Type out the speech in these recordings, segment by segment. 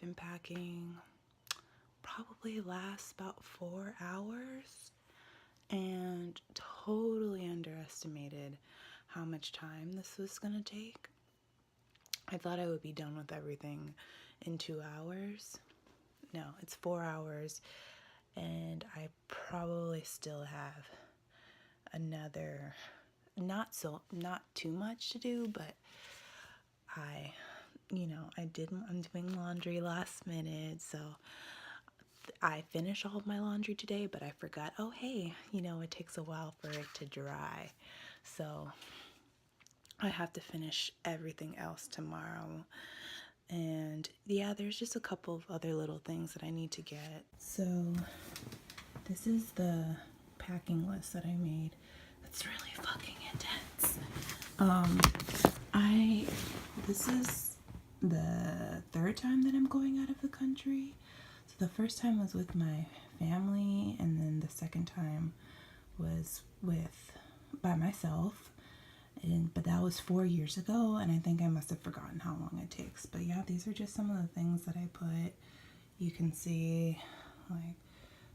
been packing probably lasts about 4 hours, and totally underestimated how much time this was gonna take. I thought I would be done with everything in 2 hours. No, it's 4 hours, and I probably still have another, not too much to do, but I'm doing laundry last minute, so I finished all of my laundry today, but I forgot, oh hey, it takes a while for it to dry. So I have to finish everything else tomorrow. And yeah, there's just a couple of other little things that I need to get. So this is the packing list that I made. It's really fucking intense. This is the third time that I'm going out of the country. So the first time was with my family, and then the second time was by myself. But that was 4 years ago, and I think I must have forgotten how long it takes. But yeah, these are just some of the things that I put. You can see like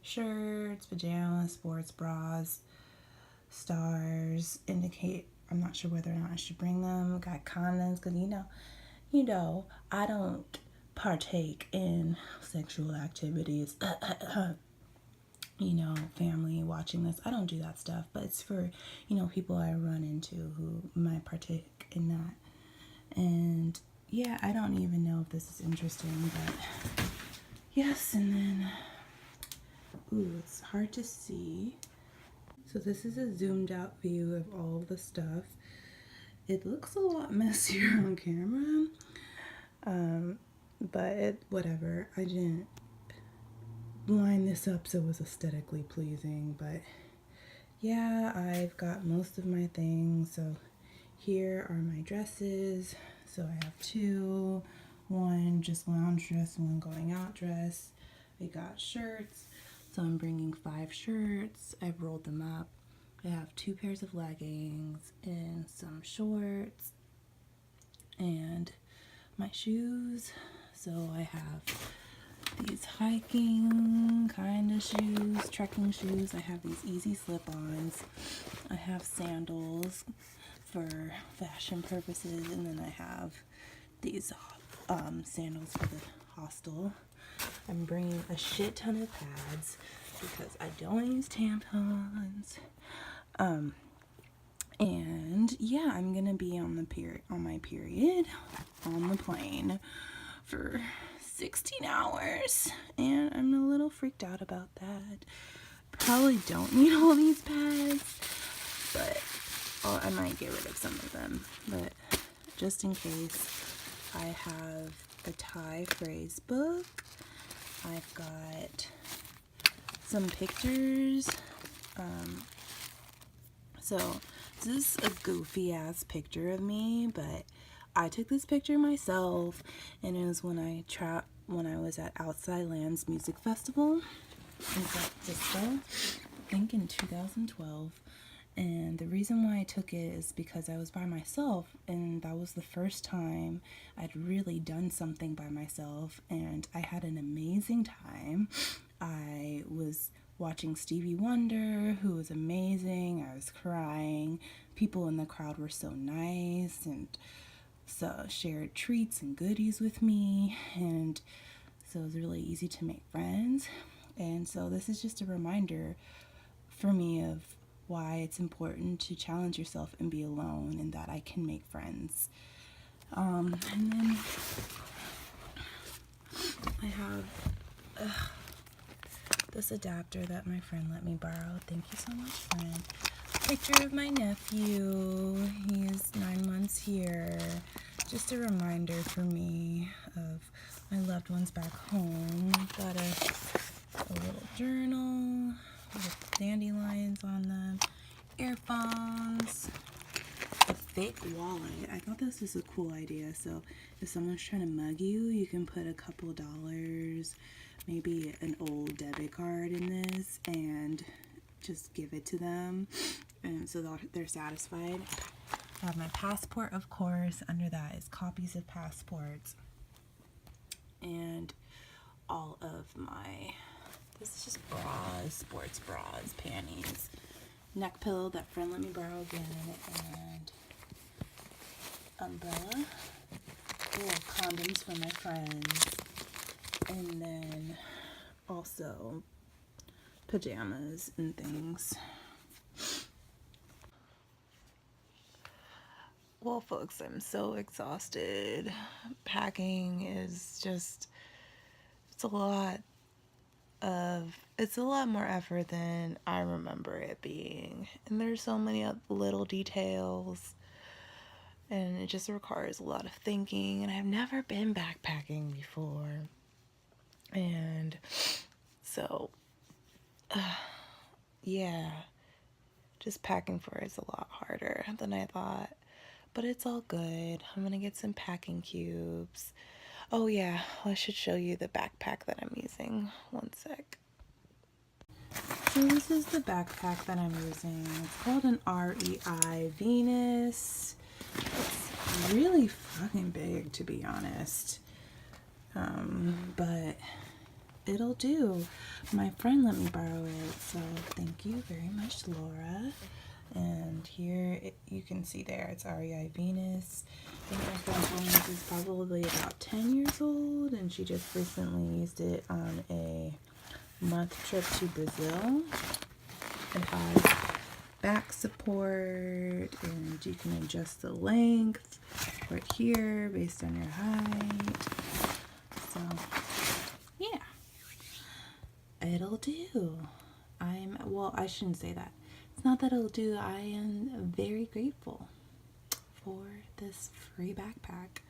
shirts, pajamas, sports bras, stars, indicate I'm not sure whether or not I should bring them. Got condoms, because I don't partake in sexual activities. Family watching this, I don't do that stuff, but it's for, people I run into who might partake in that. And yeah, I don't even know if this is interesting, but yes. And then, it's hard to see. So this is a zoomed out view of all of the stuff. It looks a lot messier on camera, but whatever. I didn't line this up so it was aesthetically pleasing, but yeah, I've got most of my things. So here are my dresses. So I have two, one just lounge dress, one going out dress. I got shirts, so I'm bringing 5 shirts. I've rolled them up. I have 2 pairs of leggings and some shorts and my shoes. So I have these hiking kind of shoes, trekking shoes. I have these easy slip-ons. I have sandals for fashion purposes, and then I have these sandals for the hostel. I'm bringing a shit ton of pads because I don't use tampons. And yeah, I'm gonna be on my period on the plane for 16 hours, and I'm a little freaked out about that. Probably don't need all these pads, but I might get rid of some of them. But just in case, I have a Thai phrase book. I've got some pictures. So this is a goofy ass picture of me, but I took this picture myself, and it was when I was at Outside Lands Music Festival in San Francisco, I think in 2012. And the reason why I took it is because I was by myself, and that was the first time I'd really done something by myself, and I had an amazing time. I was watching Stevie Wonder, who was amazing. I was crying. People in the crowd were so nice, and so shared treats and goodies with me, and so it was really easy to make friends. And so this is just a reminder for me of why it's important to challenge yourself and be alone, and that I can make friends. And then I have this adapter that my friend let me borrow. Thank you so much, friend. Picture of my nephew. He's 9 months here. Just a reminder for me of my loved ones back home. Got a little journal with dandelions on them, earphones, a fake wallet. I thought this was a cool idea. So if someone's trying to mug you, you can put a couple dollars, maybe an old debit card in this, and just give it to them, and so they're satisfied. I have my passport, of course. Under that is copies of passports. and all of my, this is just bras, sports bras, panties, neck pillow that friend let me borrow again, and umbrella, condoms for my friends, and then also pajamas and things. Well, folks, I'm so exhausted. Packing is just, it's a lot more effort than I remember it being. And there's so many little details, and it just requires a lot of thinking. And I've never been backpacking before. And so, yeah, just packing for it's a lot harder than I thought. But it's all good. I'm gonna get some packing cubes. Oh yeah, I should show you the backpack that I'm using. One sec. So this is the backpack that I'm using. It's called an REI Venus. It's really fucking big, to be honest. But it'll do. My friend let me borrow it, so thank you very much, Laura. And here you can see there it's REI Venus. I think my friend told me this is probably about 10 years old, and she just recently used it on a month trip to Brazil. It has back support, and you can adjust the length right here based on your height. So yeah, it'll do. Well, I shouldn't say that. It's not that it'll do. I am very grateful for this free backpack.